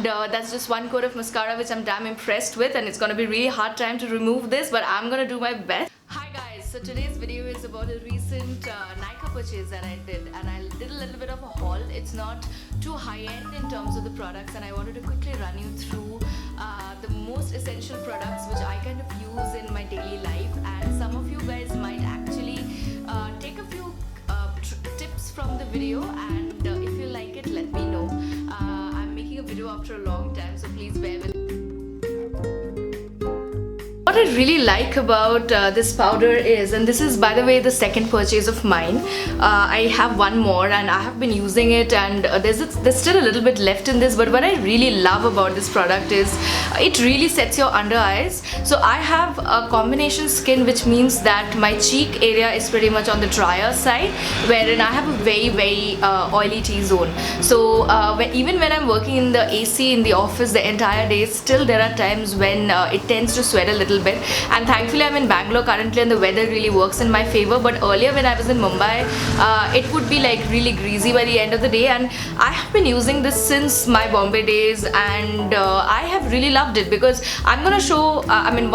and that's just one coat of mascara which I'm damn impressed with, and it's gonna be really hard time to remove this, but I'm gonna do my best. Hi guys, so today's video is about a recent Nykaa purchase that I did, and I did a little bit of a haul. It's not too high-end in terms of the products, and I wanted to quickly run you through the most essential products which I kind of use in my daily life, and some of you guys might actually take a few tips from the video, and if you like it, let me know. I'm making a video after a long time, so please bear with me. What I really like about this powder is, and this is by the way the second purchase of mine, I have one more and I have been using it, and there's still a little bit left in this, but what I really love about this product is it really sets your under eyes. So I have a combination skin, which means that my cheek area is pretty much on the drier side, wherein I have a very oily T-zone. So even when I'm working in the AC in the office the entire day, still there are times when it tends to sweat a little bit, and thankfully I'm in Bangalore currently and the weather really works in my favor. But earlier when I was in Mumbai, it would be like really greasy by the end of the day, and I have been using this since my Bombay days, and I have really loved it because I'm gonna show,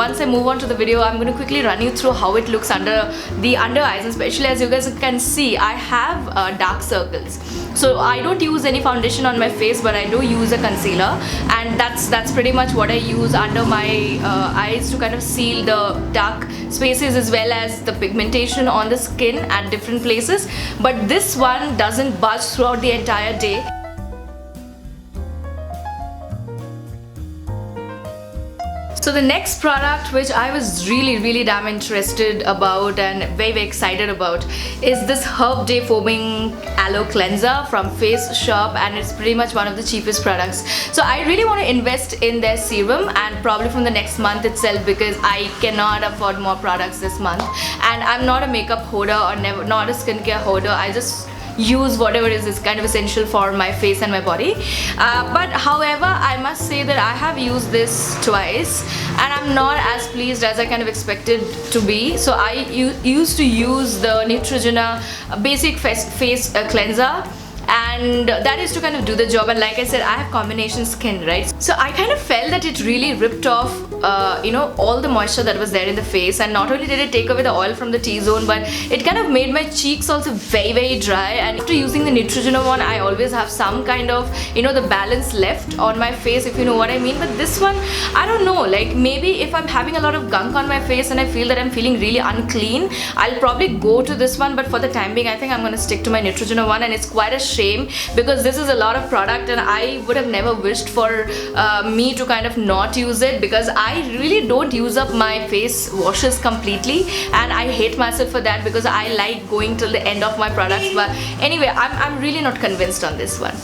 once I move on to the video, I'm gonna quickly run you through how it looks under the under eyes, especially as you guys can see, I have dark circles. So I don't use any foundation on my face, but I do use a concealer, and that's pretty much what I use under my eyes to kind of seal the dark spaces as well as the pigmentation on the skin at different places. But this one doesn't budge throughout the entire day. So the next product which I was really damn interested about and very excited about is this Herb Day Foaming Aloe Cleanser from Face Shop, and it's pretty much one of the cheapest products. So I really want to invest in their serum, and probably from the next month itself, because I cannot afford more products this month, and I'm not a makeup hoarder or not a skincare hoarder. I just use whatever is kind of essential for my face and my body. But however, I must say that I have used this twice and I'm not as pleased as I kind of expected to be. So I used to use the Neutrogena basic face cleanser, and that is to kind of do the job, and like I said, I have combination skin, right? So I kind of felt that it really ripped off all the moisture that was there in the face, and not only did it take away the oil from the T-zone, but it kind of made my cheeks also very dry. And after using the Neutrogena one, I always have some kind of the balance left on my face, if you know what I mean. But this one, I don't know, like maybe if I'm having a lot of gunk on my face and I feel that I'm feeling really unclean, I'll probably go to this one, but for the time being I think I'm going to stick to my Neutrogena one. And it's quite a shame because this is a lot of product, and I would have never wished for me to kind of not use it, because I really don't use up my face washes completely, and I hate myself for that because I like going till the end of my products. But anyway, I'm really not convinced on this one.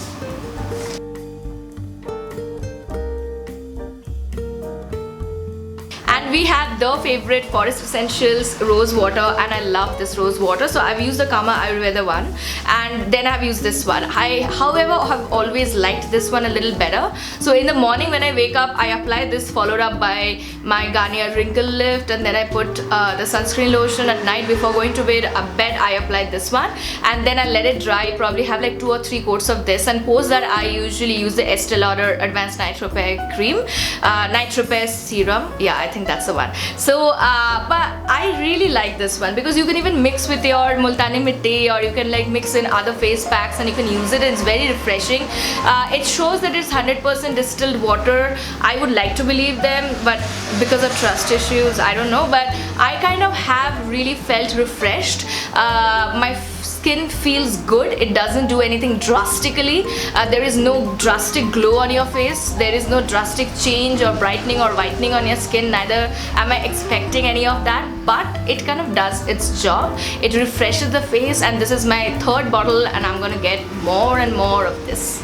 We have the favorite Forest Essentials rose water, and I love this rose water. So I've used the Kama Ayurveda one, and then I've used this one. I however have always liked this one a little better. So in the morning when I wake up, I apply this, followed up by my Garnier Wrinkle Lift, and then I put the sunscreen lotion. At night before going to bed, I applied this one, and then I let it dry. Probably have like 2 or 3 coats of this, and post that I usually use the Estee Lauder Advanced Night Repair Cream, Night Repair Serum. Yeah, I think that's the one. So but I really like this one because you can even mix with your Multani Mitti, or you can like mix in other face packs and you can use it. It's very refreshing. It shows that it's 100% distilled water. I would like to believe them, but because of trust issues, I don't know. But I kind of have really felt refreshed. My skin feels good. It doesn't do anything drastically. There is no drastic glow on your face. There is no drastic change or brightening or whitening on your skin. Neither am I expecting any of that, but it kind of does its job. It refreshes the face, and this is my 3rd bottle, and I'm gonna get more and more of this.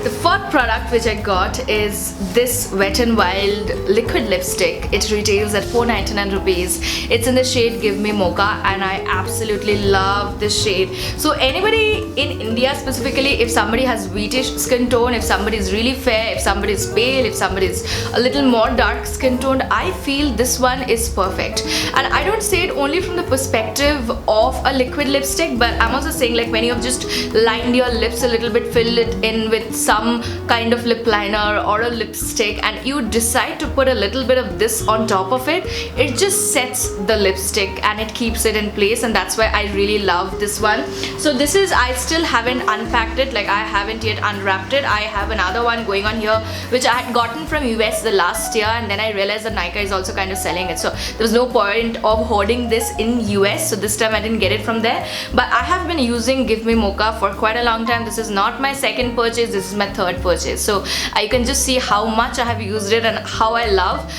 The third product which I got is this Wet n Wild liquid lipstick. It retails at 499 rupees. It's in the shade Give Me Mocha, and I absolutely love this shade. So anybody in India specifically, if somebody has wheatish skin tone, if somebody is really fair, if somebody is pale, if somebody is a little more dark skin toned, I feel this one is perfect. And I don't say it only from the perspective of a liquid lipstick, but I'm also saying, like, when you've just lined your lips a little bit, filled it in with some kind of lip liner or a lipstick, and you decide to put a little bit of this on top of it, it just sets the lipstick and it keeps it in place, and that's why I really love this one. So this is, I still haven't unpacked it, like I haven't yet unwrapped it. I have another one going on here which I had gotten from US the last year, and then I realized that Nykaa is also kind of selling it, so there was no point of hoarding this in US, so this time I didn't get it from there. But I have been using Give Me Mocha for quite a long time. This is not my second purchase, this is my third purchase, so you can just see how much I have used it and how I love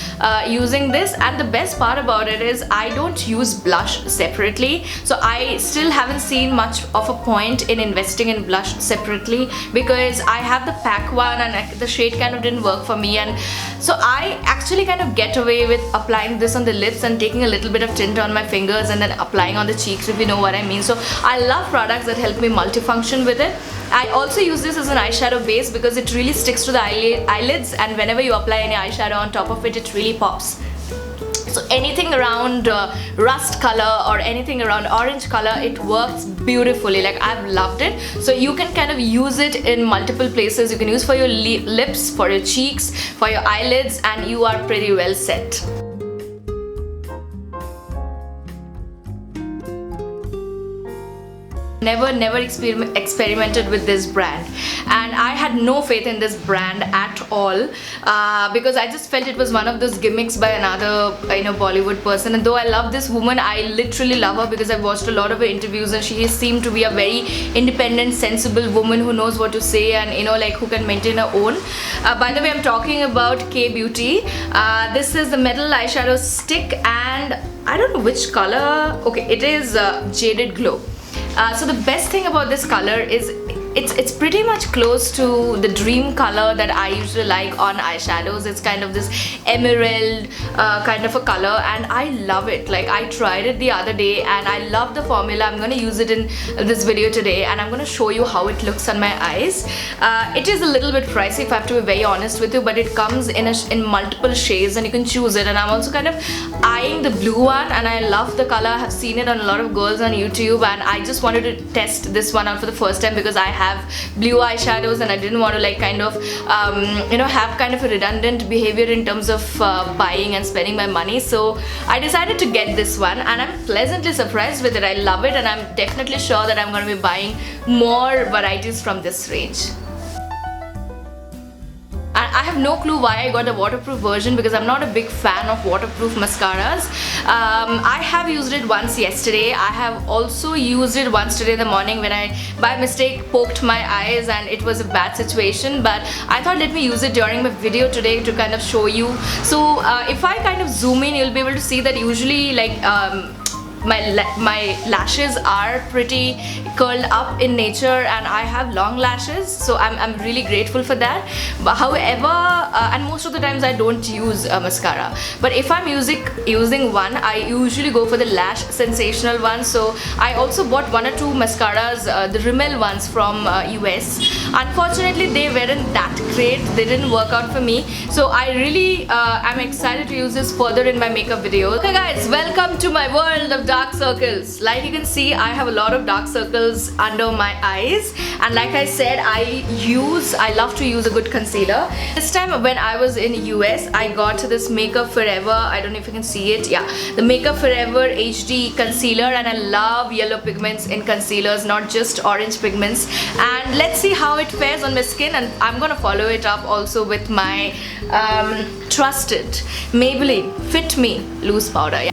using this. And the best part about it is I don't use blush separately, so I still haven't seen much of a point in investing in blush separately, because I have the pack one and the shade kind of didn't work for me, and so I actually kind of get away with applying this on the lips and taking a little bit of tint on my fingers and then applying on the cheeks, if you know what I mean. So I love products that help me multifunction with it. I also use this as an eyeshadow base because it really sticks to the eyelids, and whenever you apply any eyeshadow on top of it, it really pops. So anything around rust color or anything around orange color, it works beautifully. Like, I've loved it. So you can kind of use it in multiple places. You can use for your lips, for your cheeks, for your eyelids, and you are pretty well set. Never experimented with this brand, and I had no faith in this brand at all, because I just felt it was one of those gimmicks by another Bollywood person. And though I love this woman, I literally love her because I've watched a lot of her interviews, and she seemed to be a very independent, sensible woman who knows what to say, and like, who can maintain her own. By the way, I'm talking about Kay Beauty. This is the metal eyeshadow stick, and I don't know which color. Okay, it is Jaded Glow. So the best thing about this color is it's pretty much close to the dream color that I usually like on eyeshadows. It's kind of this emerald kind of a color, and I love it. Like, I tried it the other day and I love the formula. I'm going to use it in this video today, and I'm going to show you how it looks on my eyes. It is a little bit pricey, if I have to be very honest with you, but it comes in multiple shades and you can choose it. And I'm also kind of eyeing the blue one, and I love the color. I have seen it on a lot of girls on YouTube, and I just wanted to test this one out for the first time because I have blue eyeshadows and I didn't want to, like, kind of have kind of a redundant behavior in terms of buying and spending my money. So I decided to get this one, and I'm pleasantly surprised with it. I love it, and I'm definitely sure that I'm going to be buying more varieties from this range. I have no clue why I got a waterproof version, because I'm not a big fan of waterproof mascaras. I have used it once yesterday. I have also used it once today in the morning when I by mistake poked my eyes and it was a bad situation, but I thought, let me use it during my video today to kind of show you. So if I kind of zoom in, you'll be able to see that usually, like, my lashes are pretty curled up in nature, and I have long lashes, so I'm really grateful for that. But however, and most of the times I don't use mascara, but if I'm using one, I usually go for the Lash Sensational one. So I also bought one or two mascaras, the Rimmel ones from US. Unfortunately, they weren't that great. They didn't work out for me, so I really am excited to use this further in my makeup videos. Okay guys, welcome to my world of dark circles. Like you can see, I have a lot of dark circles under my eyes, and like I said, I love to use a good concealer. This time when I was in US, I got this Makeup Forever, I don't know if you can see it, yeah, the Makeup Forever HD concealer, and I love yellow pigments in concealers, not just orange pigments. And let's see how it fares on my skin, and I'm gonna follow it up also with my trusted Maybelline Fit Me loose powder. Yeah.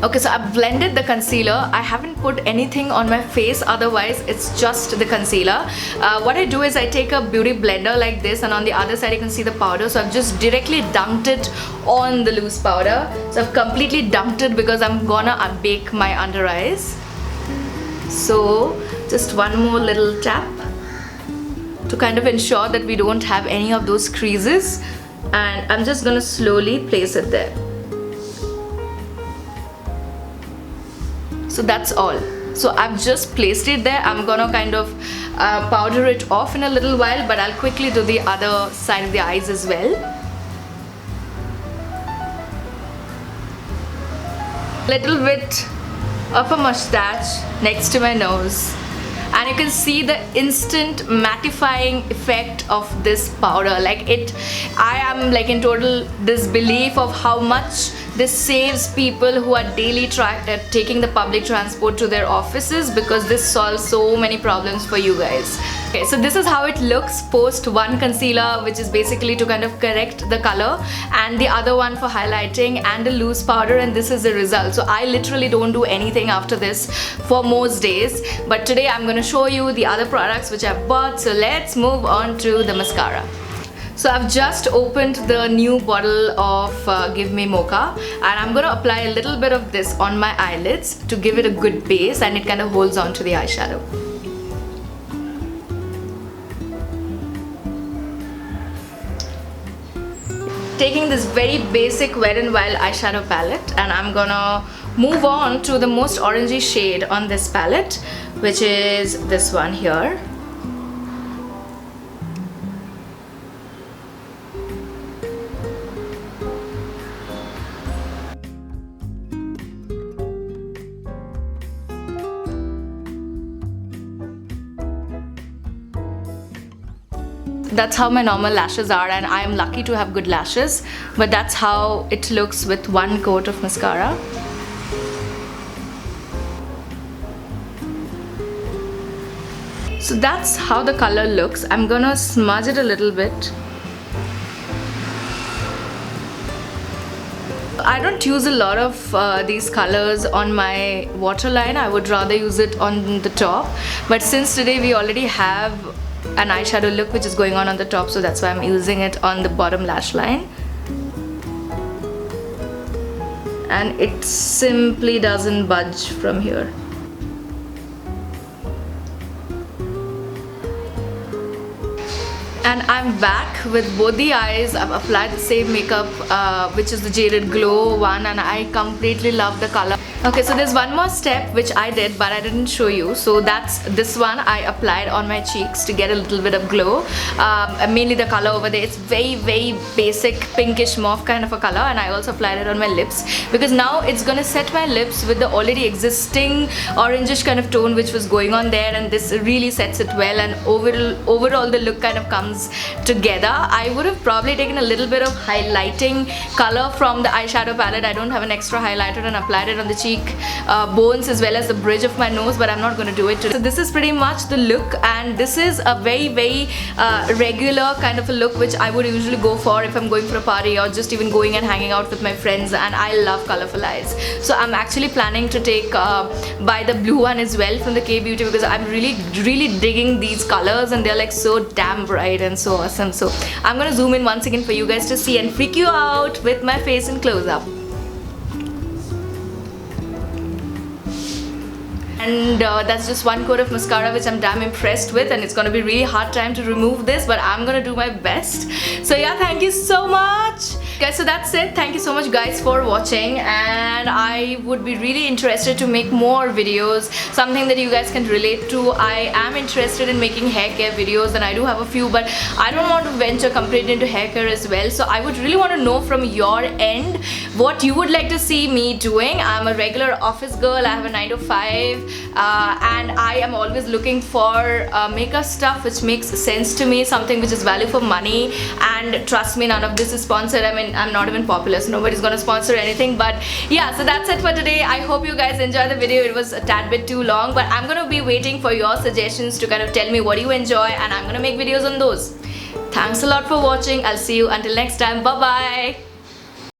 Okay, so I've blended the concealer. I haven't put anything on my face, otherwise it's just the concealer. What I do is I take a beauty blender like this, and on the other side you can see the powder. So I've just directly dumped it on the loose powder. So I've completely dumped it because I'm gonna bake my under eyes. So just one more little tap to kind of ensure that we don't have any of those creases, and I'm just gonna slowly place it there. So that's all. So I've just placed it there. I'm gonna kind of powder it off in a little while, but I'll quickly do the other side of the eyes as well. Little bit of a mustache next to my nose, and you can see the instant mattifying effect of this powder. Like I am like in total disbelief of how much this saves people who are daily taking the public transport to their offices, because this solves so many problems for you guys. Okay, so this is how it looks post one concealer, which is basically to kind of correct the color, and the other one for highlighting, and a loose powder, and this is the result. So I literally don't do anything after this for most days, but today I'm going to show you the other products which I've bought. So let's move on to the mascara. So I've just opened the new bottle of Give Me Mocha, and I'm going to apply a little bit of this on my eyelids to give it a good base, and it kind of holds on to the eyeshadow. Taking this very basic Wet n Wild eyeshadow palette, and I'm gonna move on to the most orangey shade on this palette, which is this one here. That's how my normal lashes are, and I am lucky to have good lashes, but that's how it looks with one coat of mascara. So that's how the color looks. I'm gonna smudge it a little bit. I don't use a lot of these colors on my waterline. I would rather use it on the top, but since today we already have an eyeshadow look which is going on the top, so that's why I'm using it on the bottom lash line, and it simply doesn't budge from here. And I'm back with both the eyes. I've applied the same makeup which is the Jaded Glow one, and I completely love the color. Okay, so there's one more step which I did but I didn't show you. So that's this one I applied on my cheeks to get a little bit of glow. Mainly the color over there, it's very basic pinkish mauve kind of a color, and I also applied it on my lips because now it's gonna set my lips with the already existing orangish kind of tone which was going on there, and this really sets it well, and overall the look kind of comes together. I would have probably taken a little bit of highlighting color from the eyeshadow palette. I don't have an extra highlighter, and applied it on the cheek bones as well as the bridge of my nose, but I'm not going to do it today. So this is pretty much the look, and this is a very regular kind of a look which I would usually go for if I'm going for a party or just even going and hanging out with my friends, and I love colorful eyes. So I'm actually planning to take buy the blue one as well from the K Beauty, because I'm really digging these colors, and they're like so damn bright and so awesome. So I'm gonna zoom in once again for you guys to see and freak you out with my face in close-up. And that's just one coat of mascara which I'm damn impressed with, and it's gonna be really hard time to remove this, but I'm gonna do my best. So yeah, thank you so much guys. So that's it. Thank you so much guys for watching, and I would be really interested to make more videos, something that you guys can relate to. I am interested in making hair care videos, and I do have a few, but I don't want to venture completely into hair care as well. So I would really want to know from your end what you would like to see me doing. I'm a regular office girl. I have a 9 to 5, and I am always looking for makeup stuff which makes sense to me, something which is value for money. And trust me, none of this is sponsored. I mean, I'm not even popular, so nobody's gonna sponsor anything. But yeah, so that's it for today. I hope you guys enjoyed the video. It was a tad bit too long, but I'm gonna be waiting for your suggestions to kind of tell me what you enjoy, and I'm gonna make videos on those. Thanks a lot for watching. I'll see you until next time. Bye bye.